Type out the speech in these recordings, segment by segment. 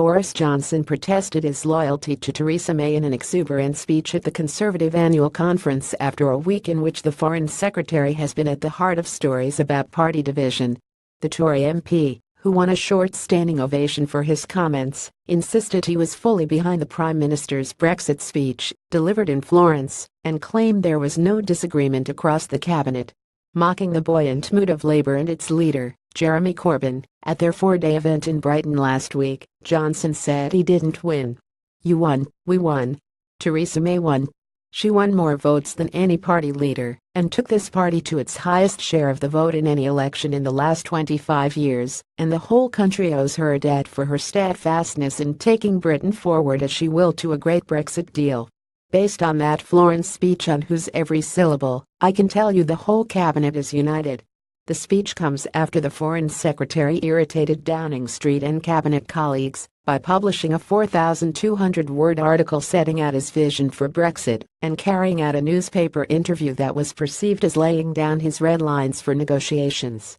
Boris Johnson protested his loyalty to Theresa May in an exuberant speech at the Conservative annual conference after a week in which the Foreign Secretary has been at the heart of stories about party division. The Tory MP, who won a short standing ovation for his comments, insisted he was fully behind the Prime Minister's Brexit speech, delivered in Florence, and claimed there was no disagreement across the cabinet. Mocking the buoyant mood of Labour and its leader, Jeremy Corbyn, at their four-day event in Brighton last week, Johnson said he didn't win. "You won, we won. Theresa May won. She won more votes than any party leader and took this party to its highest share of the vote in any election in the last 25 years, and the whole country owes her a debt for her steadfastness in taking Britain forward as she will to a great Brexit deal." Based on that Florence speech, on whose every syllable I can tell you the whole cabinet is united. The speech comes after the Foreign Secretary irritated Downing Street and cabinet colleagues by publishing a 4,200-word article setting out his vision for Brexit and carrying out a newspaper interview that was perceived as laying down his red lines for negotiations.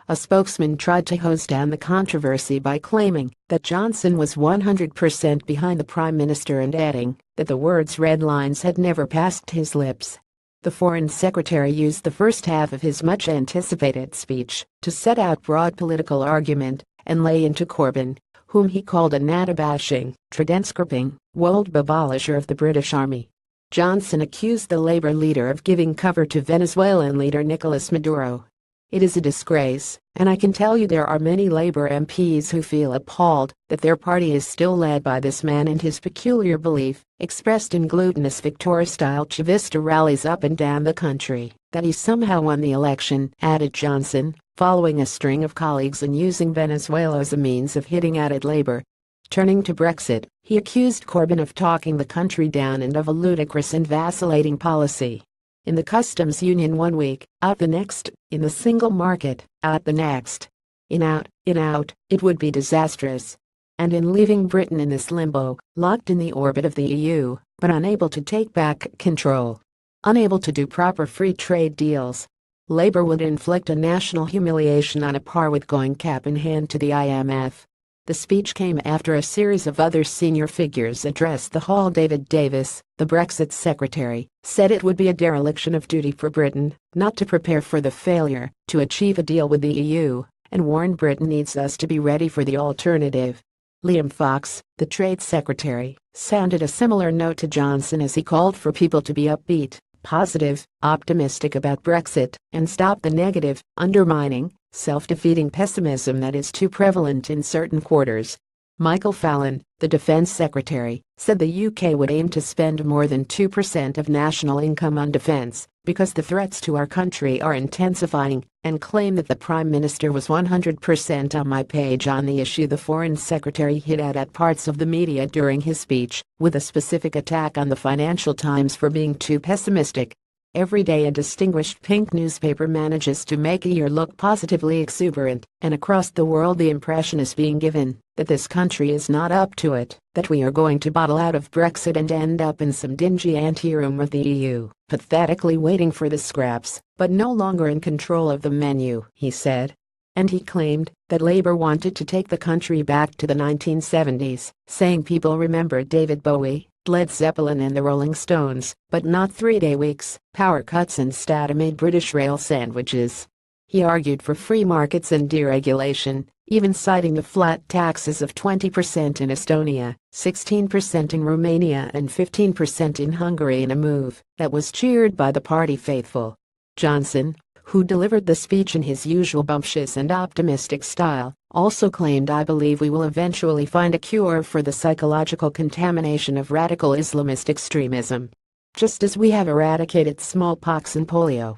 A spokesman tried to hose down the controversy by claiming that Johnson was 100% behind the Prime Minister and adding that the words red lines had never passed his lips. The Foreign Secretary used the first half of his much-anticipated speech to set out broad political argument and lay into Corbyn, whom he called a nata-bashing, trident-scripping, wold babolisher of the British Army. Johnson accused the Labour leader of giving cover to Venezuelan leader Nicolas Maduro. "It is a disgrace, and I can tell you there are many Labour MPs who feel appalled that their party is still led by this man and his peculiar belief, expressed in glutinous Victoria-style Chavista rallies up and down the country, that he somehow won the election," added Johnson, following a string of colleagues and using Venezuela as a means of hitting out at Labour. Turning to Brexit, he accused Corbyn of talking the country down and of a ludicrous and vacillating policy. "In the customs union one week, out the next, in the single market, out the next. In out, it would be disastrous. And in leaving Britain in this limbo, locked in the orbit of the EU, but unable to take back control. Unable to do proper free trade deals. Labour would inflict a national humiliation on a par with going cap in hand to the IMF." The speech came after a series of other senior figures addressed the hall. David Davis, the Brexit secretary, said it would be a dereliction of duty for Britain not to prepare for the failure to achieve a deal with the EU, and warned Britain needs us to be ready for the alternative. Liam Fox, the trade secretary, sounded a similar note to Johnson as he called for people to be upbeat, positive, optimistic about Brexit, and stop the negative, undermining, self-defeating pessimism that is too prevalent in certain quarters. Michael Fallon, the Defence Secretary, said the UK would aim to spend more than 2% of national income on defence because the threats to our country are intensifying, and claimed that the Prime Minister was 100% on my page on the issue. The Foreign Secretary hit out at parts of the media during his speech, with a specific attack on the Financial Times for being too pessimistic. Every day a distinguished pink newspaper manages to make a year look positively exuberant, and across the world the impression is being given that this country is not up to it, that we are going to bottle out of Brexit and end up in some dingy anteroom of the EU, pathetically waiting for the scraps, but no longer in control of the menu, he said. And he claimed that Labour wanted to take the country back to the 1970s, saying people remember David Bowie, Led Zeppelin and the Rolling Stones, but not three-day weeks, power cuts and Stada-made British rail sandwiches. He argued for free markets and deregulation, even citing the flat taxes of 20% in Estonia, 16% in Romania and 15% in Hungary, in a move that was cheered by the party faithful. Johnson, who delivered the speech in his usual bumptious and optimistic style, also claimed, "I believe we will eventually find a cure for the psychological contamination of radical Islamist extremism, just as we have eradicated smallpox and polio."